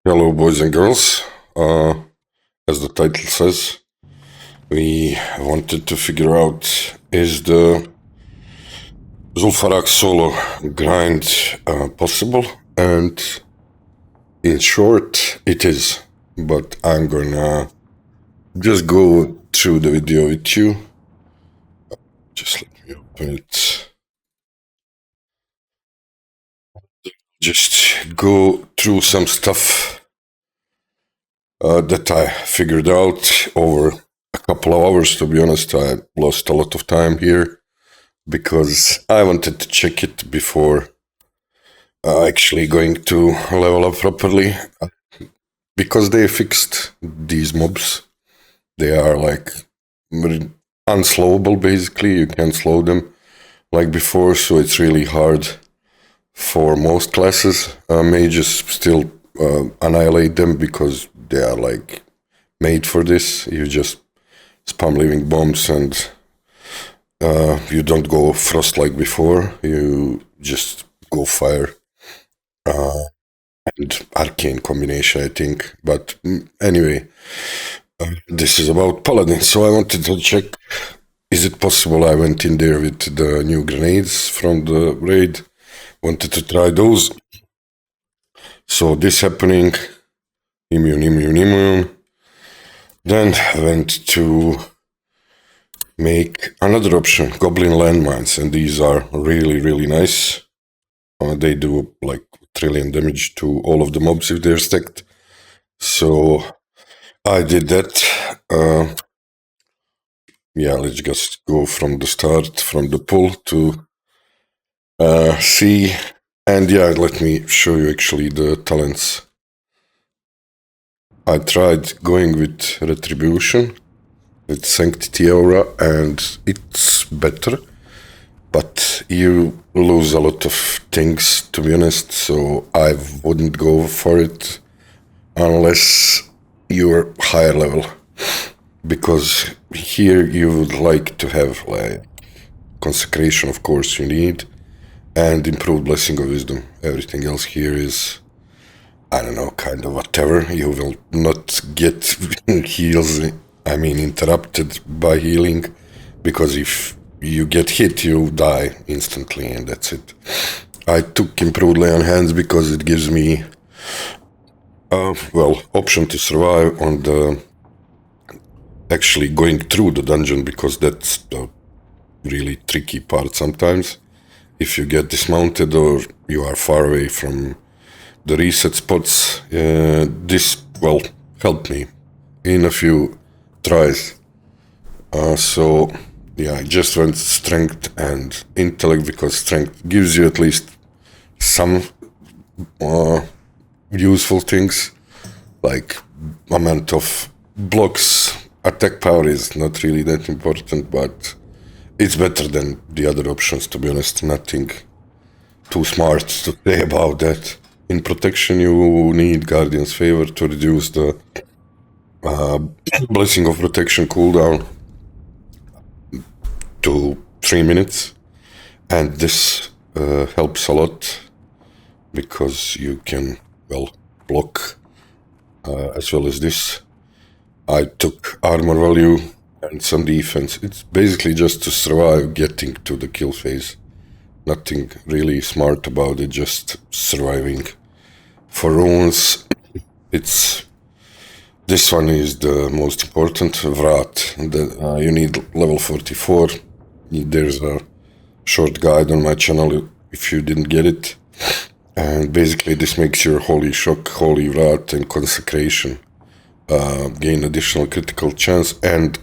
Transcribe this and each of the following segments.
Hello, boys and girls. As the title says, we wanted to figure out, is the Zul'Farrak solo grind possible? And in short, it is. But I'm gonna just go through the video with you. Just let me open it. Just go through some stuff that I figured out over a couple of hours. To be honest, I lost a lot of time here because I wanted to check it before actually going to level up properly. Because they fixed these mobs, they are like unslowable basically. You can't slow them like before, so it's really hard for most classes. Mages still annihilate them because they are like made for this. You just spam living bombs and you don't go frost like before. You just go fire and arcane combination, I think. But anyway, this is about Paladin. So I wanted to check, is it possible? I went in there with the new grenades from the raid. Wanted to try those. So this happening, immune. Then I went to make another option, goblin landmines, and these are really nice. They do like 1 trillion damage to all of the mobs if they're stacked. So I did that. Yeah, let's just go from the start, from the pull to see. And yeah, let me show you actually the talents. I tried going with Retribution, with Sanctity Aura, and it's better. But you lose a lot of things, to be honest, so I wouldn't go for it unless you're higher level. Because here you would like to have like Consecration, of course you need, and improved Blessing of Wisdom. Everything else here is, I don't know, kind of whatever. You will not get heals, I mean interrupted by healing, because if you get hit, you die instantly, and that's it. I took improved Lay on Hands because it gives me, option to survive on the actually going through the dungeon, because that's the really tricky part sometimes. If you get dismounted or you are far away from the reset spots, this will help me in a few tries. So yeah, I just went strength and intellect because strength gives you at least some useful things, like amount of blocks. Attack power is not really that important, but it's better than the other options, to be honest. Nothing too smart to say about that. In protection, you need Guardian's Favor to reduce the Blessing of Protection cooldown to 3 minutes, and this helps a lot because you can, well, block as well as this. I took armor value and some defense. It's basically just to survive getting to the kill phase. Nothing really smart about it, just surviving. For runes, this one is the most important, Vrat. You need level 44. There's a short guide on my channel if you didn't get it. And basically this makes your Holy Shock, Holy Vrat, and Consecration gain additional critical chance, and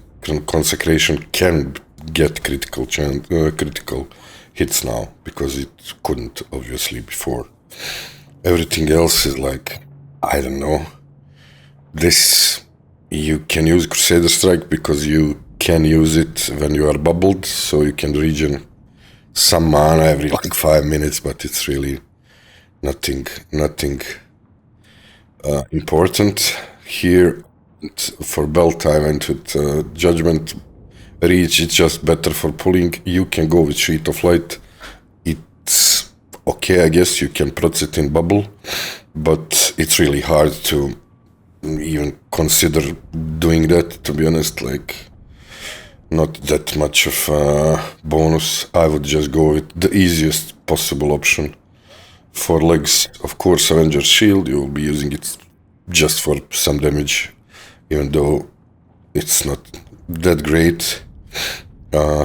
Consecration can get critical hits now, because it couldn't obviously before. Everything else is like, I don't know. This, you can use Crusader Strike because you can use it when you are bubbled, so you can regen some mana every like 5 minutes, but it's really nothing important. Here for belt I went with Judgment Reach. It's just better for pulling. You can go with Sheet of Light. It's okay, I guess. You can proc it in bubble. but it's really hard to even consider doing that, to be honest. Like, not that much of a bonus. I would just go with the easiest possible option. For legs, of course, Avenger's Shield, you will be using it just for some damage, even though it's not that great.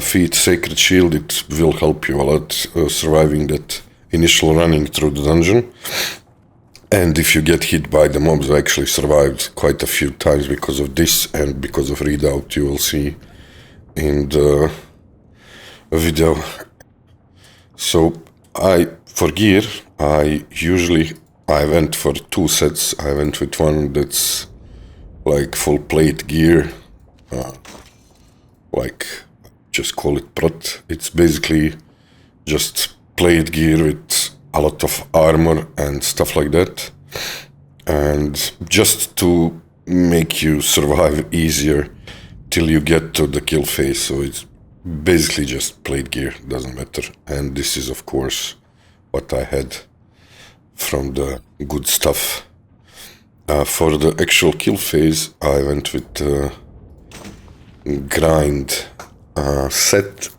Feet, Sacred Shield, it will help you a lot surviving that initial running through the dungeon. And if you get hit by the mobs, I actually survived quite a few times because of this and because of Redoubt, you will see in the video. So for gear, I went for 2 sets. I went with one that's like full plate gear, like just call it prot. It's basically just plate gear with a lot of armor and stuff like that, and just to make you survive easier till you get to the kill phase. So it's basically just plate gear, doesn't matter. And this is of course what I had from the good stuff. For the actual kill phase, I went with the grind set,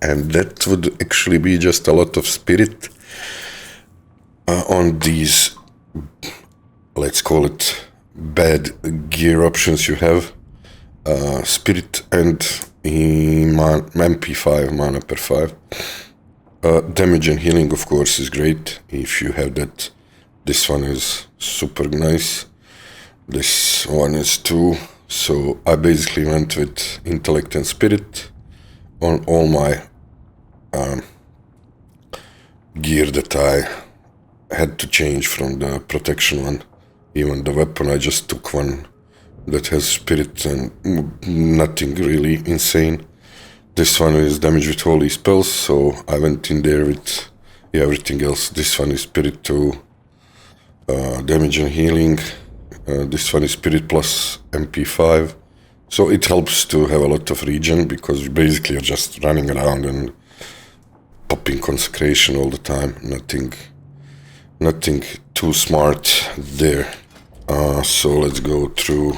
and that would actually be just a lot of spirit on these, let's call it, bad gear options you have. Spirit and MP5, mana per 5. Damage and healing, of course, is great if you have that. This one is super nice. This one is too. So I basically went with intellect and spirit on all my gear that I had to change from the protection one. Even the weapon, I just took one that has spirit and nothing really insane. This one is damage with holy spells, so I went in there with everything else. This one is spirit too, damage and healing. This one is spirit plus MP5, so it helps to have a lot of regen, because you basically are just running around and popping consecration all the time. Nothing too smart there. So let's go through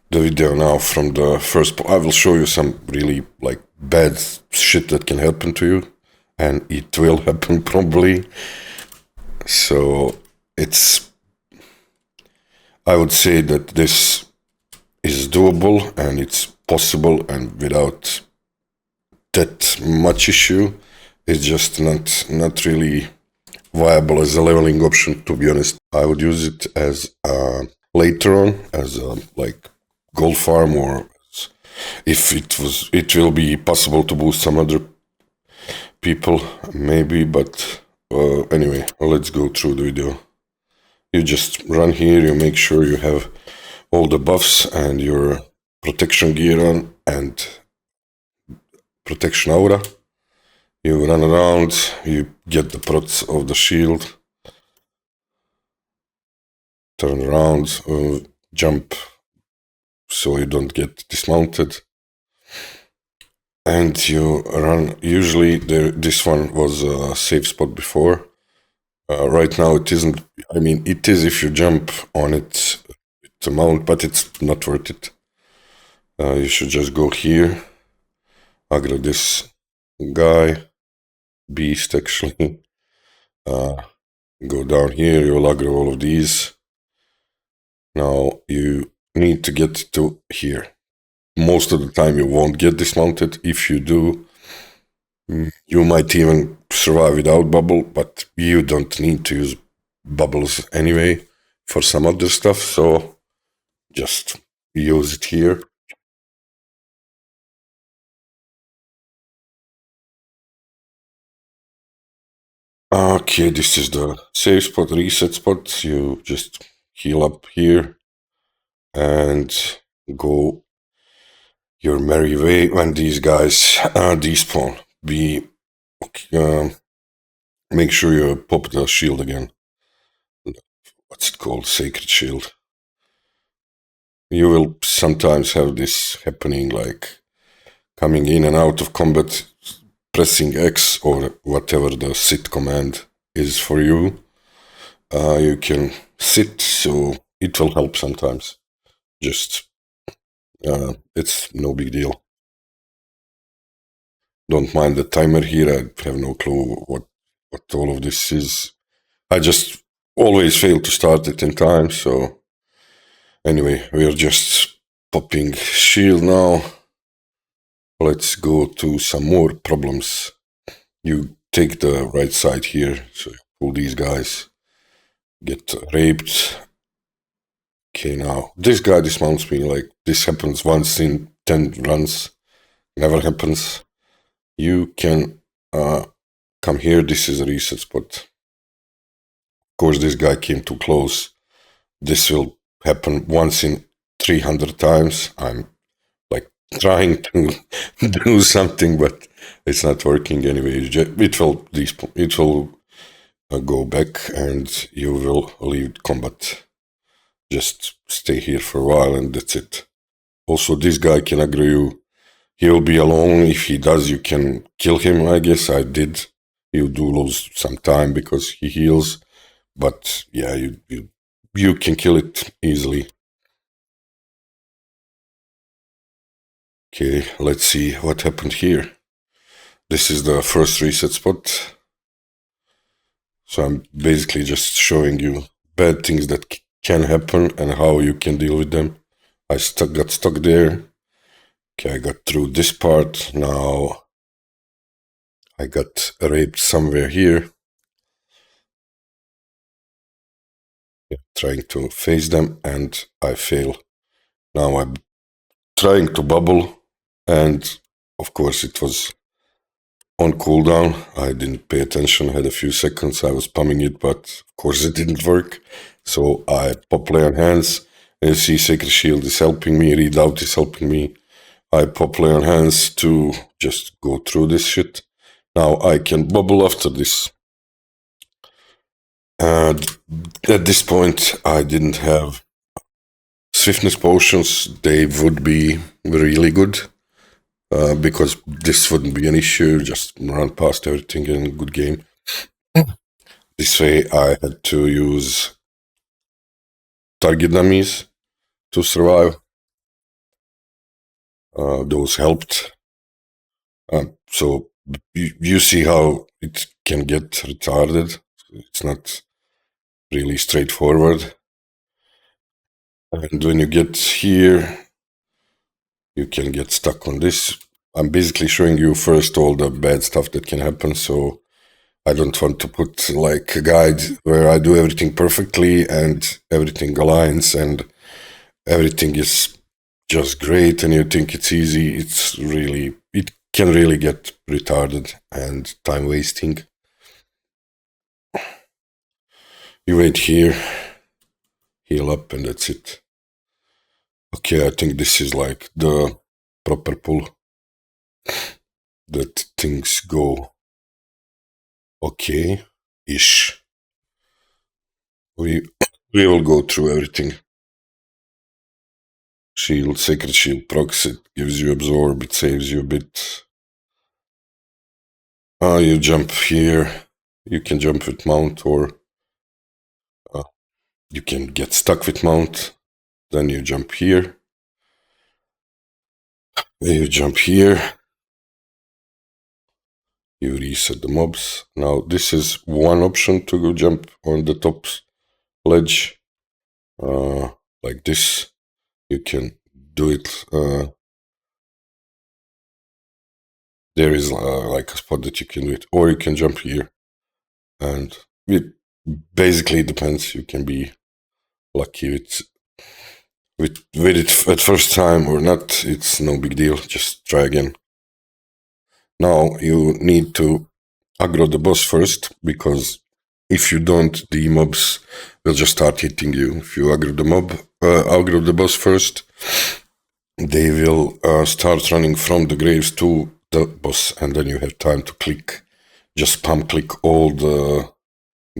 the video now from the first. I will show you some really like bad shit that can happen to you, and it will happen probably. So I would say that this is doable and it's possible, and without that much issue. It's just not really viable as a leveling option, to be honest. I would use it as later on as a like gold farm, or if it will be possible to boost some other people maybe, but anyway, let's go through the video. You just run here, you make sure you have all the buffs and your protection gear on and protection aura. You run around, you get the prots of the shield, turn around, jump so you don't get dismounted, and you run. Usually this one was a safe spot before. Right now it isn't. I mean, it is if you jump on it to mount, but it's not worth it. You should just go here, aggro this guy, beast actually. Go down here, you'll aggro all of these. Now you need to get to here. Most of the time you won't get dismounted. If you do, you might even survive without bubble, but you don't need to use bubbles anyway for some other stuff, so just use it here. Okay, this is the save spot, reset spot. You just heal up here and go your merry way when these guys despawn. Make sure you pop the shield again. What's it called? Sacred shield. You will sometimes have this happening, like coming in and out of combat, pressing X or whatever the sit command is for you, You can sit, so it will help sometimes. Just, it's no big deal. Don't mind the timer here. I have no clue what all of this is. I just always fail to start it in time, so anyway, we are just popping shield now. Let's go to some more problems. You take the right side here, so you pull these guys, get raped. Okay, now this guy dismounts me. Like, this happens once in 10 runs, never happens. You can come here. This is a reset spot. Of course, this guy came too close. This will happen once in 300 times. I'm like trying to do something, but it's not working anyway. It will go back and you will leave combat. Just stay here for a while and that's it. Also, this guy can aggro you. He'll be alone. If he does, you can kill him, I guess. I did. You do lose some time because he heals. But yeah, you can kill it easily. Okay, let's see what happened here. This is the first reset spot. So I'm basically just showing you bad things that can happen and how you can deal with them. I got stuck there. Okay, I got through this part. Now I got raped somewhere here. Yeah, trying to face them and I fail. Now I'm trying to bubble and of course it was on cooldown. I didn't pay attention, had a few seconds, I was spamming it, but of course it didn't work. So I pop lay on hands, and you see Sacred Shield is helping me, Redoubt is helping me. I pop lay on hands to just go through this shit. Now I can bubble after this. At this point I didn't have swiftness potions. They would be really good. Because this wouldn't be an issue, just run past everything in a good game. This way I had to use target dummies to survive. Those helped. So you see how it can get retarded. It's not really straightforward. And when you get here, you can get stuck on this. I'm basically showing you first all the bad stuff that can happen, so I don't want to put like a guide where I do everything perfectly and everything aligns and everything is just great and you think it's easy. It can really get retarded and time wasting. You wait here, heal up, and that's it. Okay, I think this is like the proper pull that things go okay-ish. We will go through everything. Shield, Sacred Shield procs, it gives you absorb, it saves you a bit. You jump here, you can jump with mount or you can get stuck with mount, then you jump here, then you jump here, you reset the mobs. Now this is one option to go jump on the top ledge, like this. You can do it. There is like a spot that you can do it, or you can jump here, and it basically depends. You can be lucky with it at first time or not. It's no big deal. Just try again. Now you need to aggro the boss first, because if you don't, the mobs will just start hitting you. If you aggro the boss first, they will start running from the graves to the boss, and then you have time to click. Just spam click all the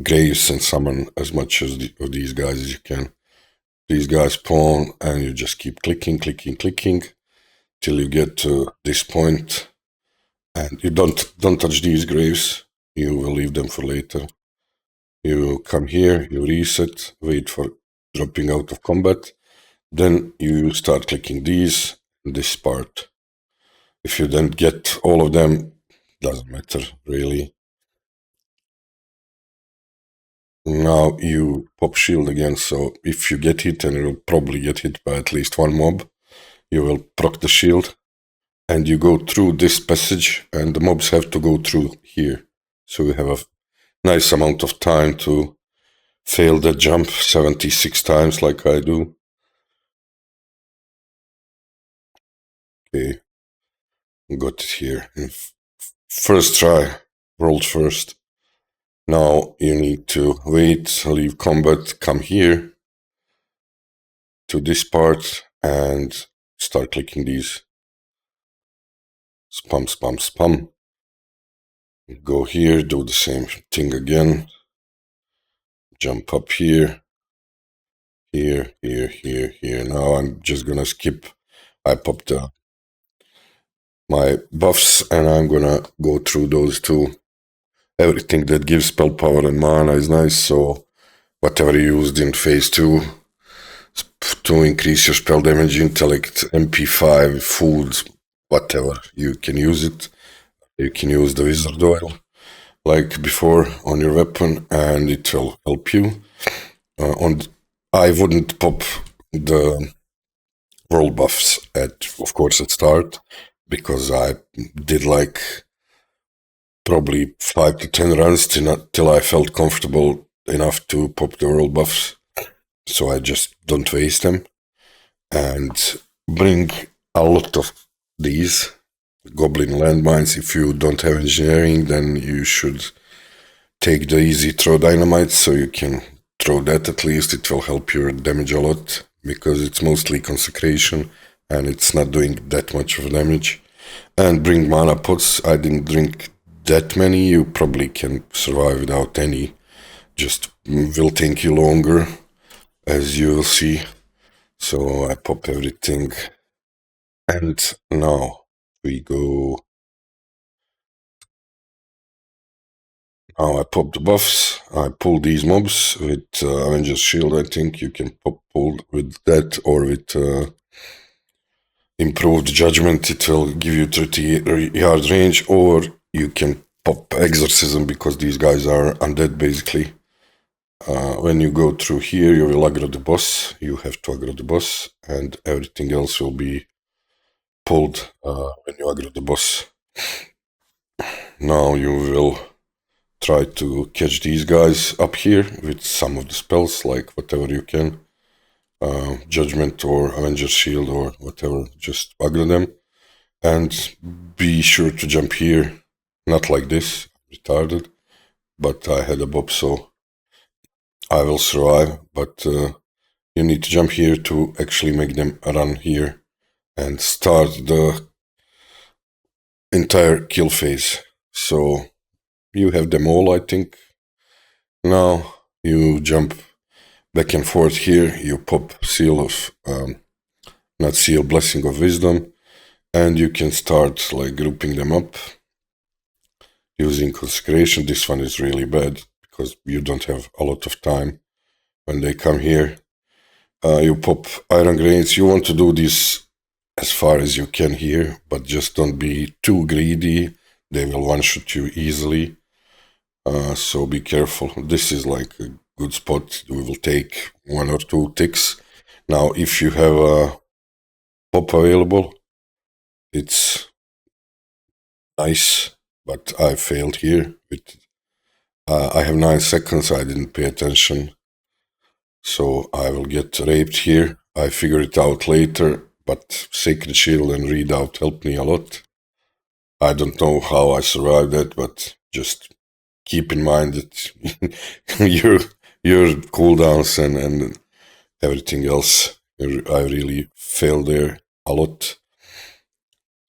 graves and summon as much of these guys as you can. These guys spawn, and you just keep clicking till you get to this point. And you don't touch these graves. You will leave them for later. You come here, you reset, wait for dropping out of combat. Then you start clicking this part. If you don't get all of them, doesn't matter really. Now you pop shield again, so if you get hit, and you'll probably get hit by at least one mob, you will proc the shield, and you go through this passage, and the mobs have to go through here. So you have a nice amount of time to fail that jump 76 times like I do. Okay, got it here. First try, rolled first. Now you need to wait, leave combat, come here to this part and start clicking these. Spam, spam, spam. Go here, do the same thing again. Jump up here, here, here, here, here. Now I'm just gonna skip. I popped my buffs and I'm gonna go through those two. Everything that gives spell power and mana is nice, so whatever you used in phase 2 to increase your spell damage, intellect, MP5, food, whatever, you can use it. You can use the wizard oil like before on your weapon and it will help you. I wouldn't pop the world buffs of course at start, because I did like probably 5 to 10 runs till I felt comfortable enough to pop the world buffs. So I just don't waste them and bring a lot of these goblin landmines. If you don't have engineering, then you should take the easy throw dynamite, so you can throw that at least. It will help your damage a lot, because it's mostly consecration and it's not doing that much of damage. And bring mana pots. I didn't drink that many. You probably can survive without any. Just will take you longer, as you will see. So I pop everything. And now we go. Now I pop the buffs. I pull these mobs with Avenger's Shield. I think you can pull with that, or with improved judgment. It will give you 30-yard range, or you can pop Exorcism, because these guys are undead basically. When you go through here, you will aggro the boss. You have to aggro the boss, and everything else will be pulled when you aggro the boss. Now you will try to catch these guys up here with some of the spells, like whatever you can. Judgment or Avenger's Shield or whatever, just aggro them. And be sure to jump here, not like this, retarded, but I had a bob, so I will survive. But you need to jump here to actually make them run here and start the entire kill phase. So you have them all, I think. Now you jump back and forth here, you pop Seal of, not Seal, Blessing of Wisdom, and you can start like grouping them up using Consecration. This one is really bad, because you don't have a lot of time when they come here. You pop Iron Grenades. You want to do this as far as you can here, but just don't be too greedy. They will one-shot you easily. So be careful. This is like a good spot. We will take 1 or 2 ticks. Now, if you have a pop available, it's nice, but I failed here. I have 9 seconds. I didn't pay attention, so I will get raped here. I figure it out later, but Sacred Shield and Readout helped me a lot. I don't know how I survived that, but just keep in mind that your cooldowns and everything else, I really failed there a lot.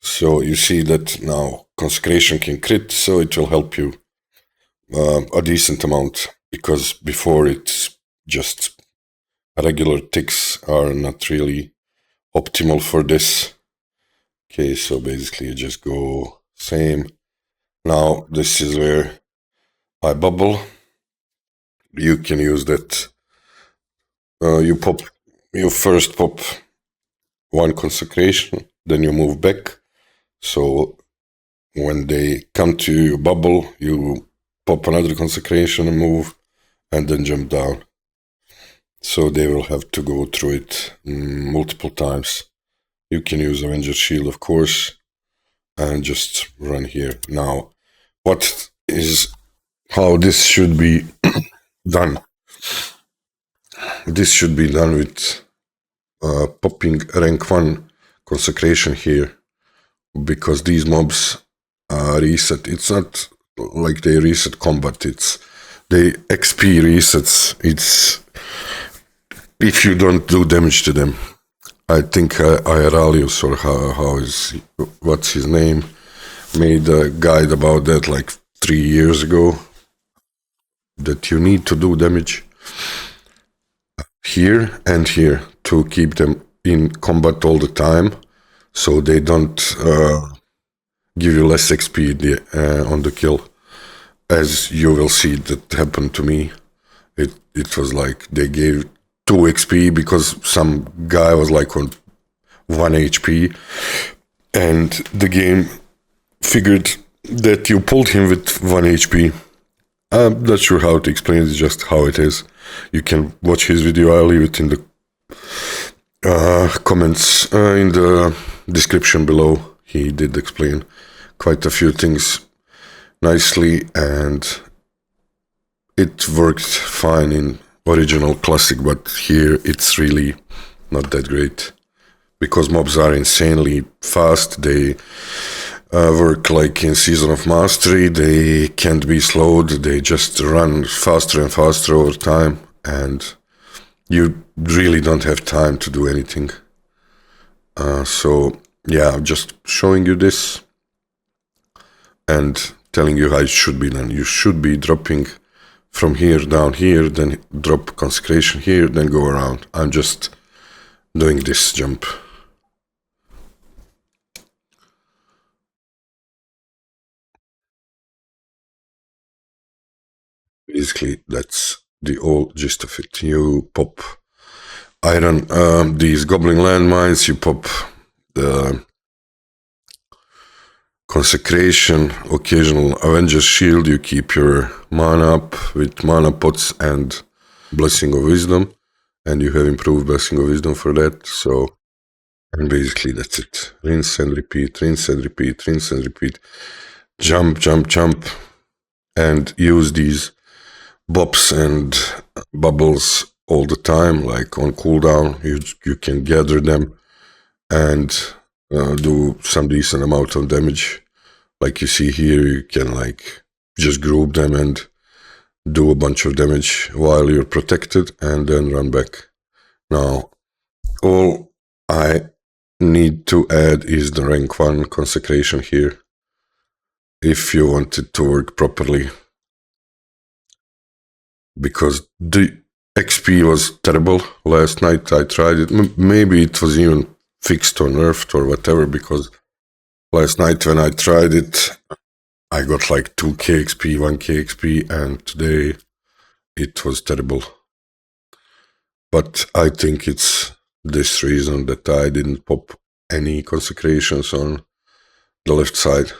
So you see that now Consecration can crit, so it will help you a decent amount, because before it's just regular ticks are not really optimal for this. Okay, so basically you just go same. Now this is where I bubble, you can use that. You first pop one consecration, then you move back. So when they come to your bubble, you pop another consecration and move, and then jump down. So they will have to go through it multiple times. You can use Avenger Shield, of course, and just run here. Now, how this should be done? This should be done with popping rank 1 consecration here, because these mobs reset. It's not like they reset combat, it's the XP resets. It's if you don't do damage to them. I think Arlaeus, or what's his name, made a guide about that like 3 years ago, that you need to do damage here and here to keep them in combat all the time, so they don't give you less XP on the kill. As you will see, that happened to me. It was like they gave 2 XP because some guy was like on 1 HP, and the game figured that you pulled him with 1 HP. I'm not sure how to explain it, just how it is. You can watch his video, I'll leave it in the comments, in the description below. He did explain quite a few things nicely, and it worked fine in original Classic, but here it's really not that great, because mobs are insanely fast. They work like in Season of Mastery. They can't be slowed. They just run faster and faster over time, and you really don't have time to do anything. So yeah, I'm just showing you this and telling you how it should be done. You should be dropping from here down here, then drop consecration here, then go around. I'm just doing this jump. Basically, that's the whole gist of it. You pop these goblin landmines, you pop the consecration, occasional Avenger Shield, you keep your mana up with mana pots and Blessing of Wisdom, and you have improved Blessing of Wisdom for that. So, and basically that's it. Rinse and repeat, rinse and repeat, rinse and repeat. Jump, jump, jump, and use these bops and bubbles all the time, like on cooldown. You can gather them and do some decent amount of damage. Like you see here, you can like just group them and do a bunch of damage while you're protected, and then run back. Now, all I need to add is the rank 1 consecration here, if you want it to work properly, because the XP was terrible last night. I tried it. Maybe it was even fixed or nerfed or whatever, because last night when I tried it, I got like 2k XP, 1k XP, and today it was terrible. But I think it's this reason that I didn't pop any consecrations on the left side.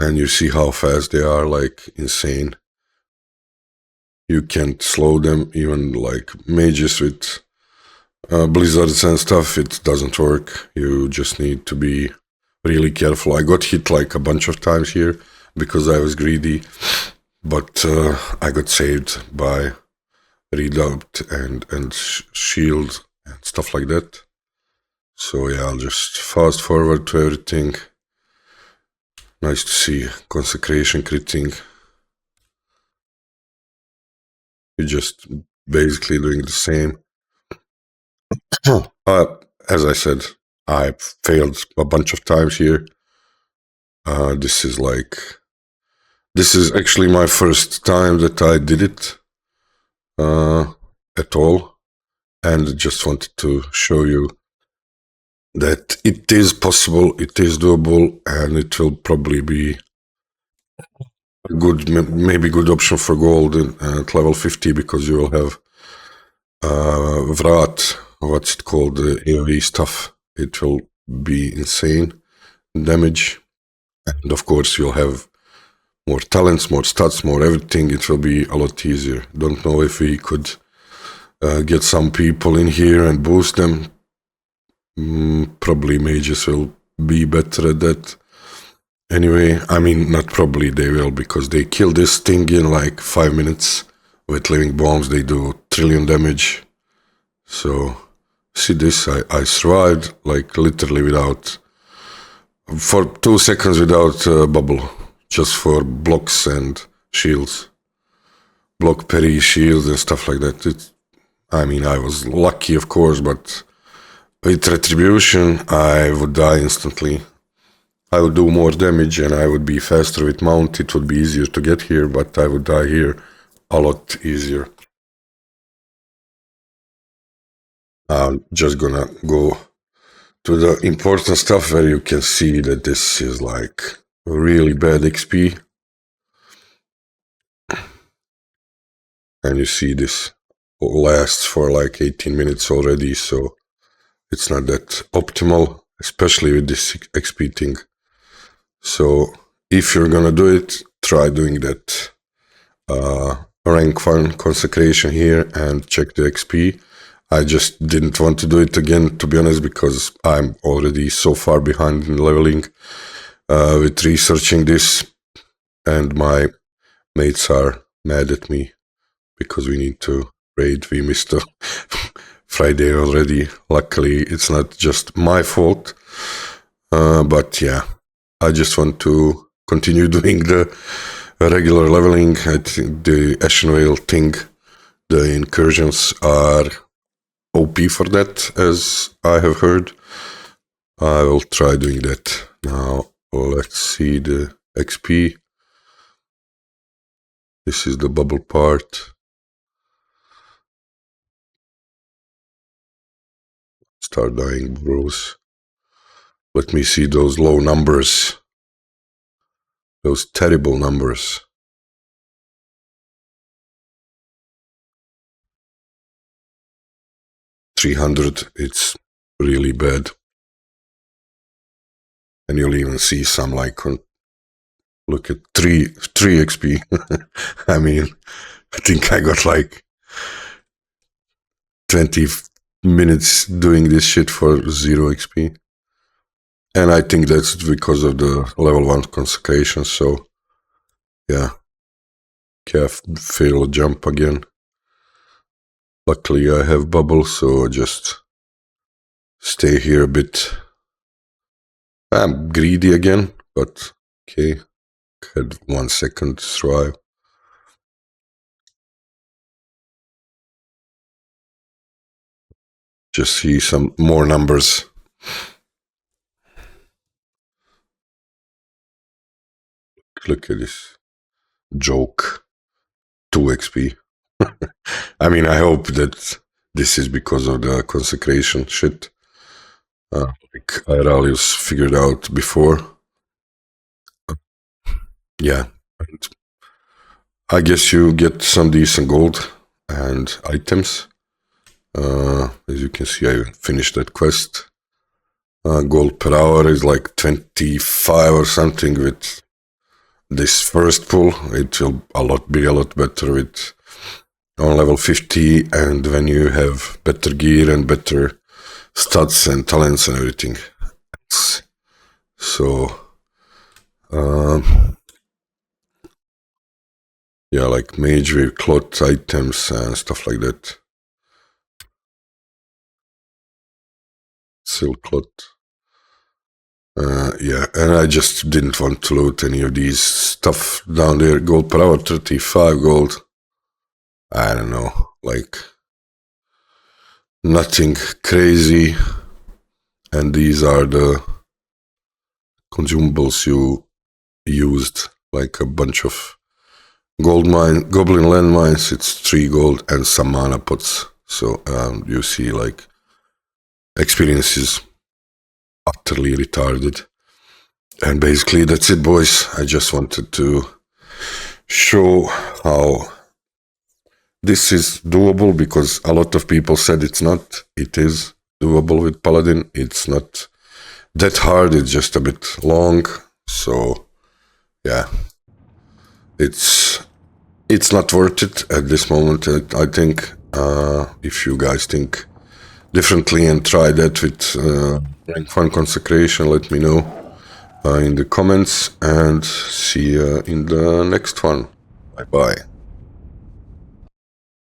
And you see how fast they are, like insane. You can't slow them, even like mages with blizzards and stuff, it doesn't work. You just need to be really careful. I got hit like a bunch of times here because I was greedy, but I got saved by redoubt and shield and stuff like that. So yeah, I'll just fast forward to everything. Nice to see consecration critting. You're just basically doing the same. As I said, I failed a bunch of times here. This is actually my first time that I did it at all, and just wanted to show you that it is possible, it is doable, and it will probably be good, maybe good option for gold at level 50, because you will have Vrat, what's it called, the AoE stuff. It will be insane damage, and of course you'll have more talents, more stats, more everything. It will be a lot easier. Don't know if we could get some people in here and boost them. Probably mages will be better at that. Anyway, I mean, not probably, they will, because they kill this thing in like 5 minutes with living bombs. They do trillion damage. So, see this, I survived like literally without, for 2 seconds without bubble, just for blocks and shields. Block parry, shields and stuff like that. I mean, I was lucky, of course, but with retribution, I would die instantly. I would do more damage and I would be faster with mount. It would be easier to get here, but I would die here a lot easier. I'm just gonna go to the important stuff where you can see that this is like really bad XP. And you see this lasts for like 18 minutes already, so it's not that optimal, especially with this XP thing. So if you're gonna do it, try doing that rank 1 consecration here and check the XP. I just didn't want to do it again, to be honest, because I'm already so far behind in leveling with researching this, and my mates are mad at me because we need to raid. We missed a Friday already. Luckily, it's not just my fault, but yeah, I just want to continue doing the regular leveling. I think the Ashenvale thing, the incursions are OP for that, as I have heard. I will try doing that. Now, let's see the XP. This is the bubble part. Start dying, bros. Let me see those low numbers. Those terrible numbers. $300, it's really bad. And you'll even see some like, look at 3 XP. I mean, I think I got like 20 minutes doing this shit for 0 XP. And I think that's because of the level 1 consecration, so yeah. Can't fail a jump again. Luckily I have bubble, so I just stay here a bit. I'm greedy again, but okay. Had 1 second to survive. Just see some more numbers. Look at this joke. 2 XP. I mean, I hope that this is because of the consecration shit. Like Arlaeus figured out before. Yeah. And I guess you get some decent gold and items. As you can see, I finished that quest. Gold per hour is like 25 or something with this first pull. It will be a lot better with on level 50, and when you have better gear and better stats and talents and everything. So yeah, like mage with cloth items and stuff like that. Silk cloth. Yeah, and I just didn't want to loot any of these stuff down there. Gold per hour, 35 gold. I don't know, like nothing crazy. And these are the consumables you used, like a bunch of goblin landmines. It's 3 gold and some mana pots. So you see, like, experience is utterly retarded. And basically that's it, boys. I just wanted to show how this is doable, because a lot of people said it's not. It is doable with Paladin. It's not that hard, it's just a bit long. So yeah, it's not worth it at this moment, I think. If you guys think differently and try that with rank 1 consecration, let me know in the comments, and see you in the next one. Bye bye.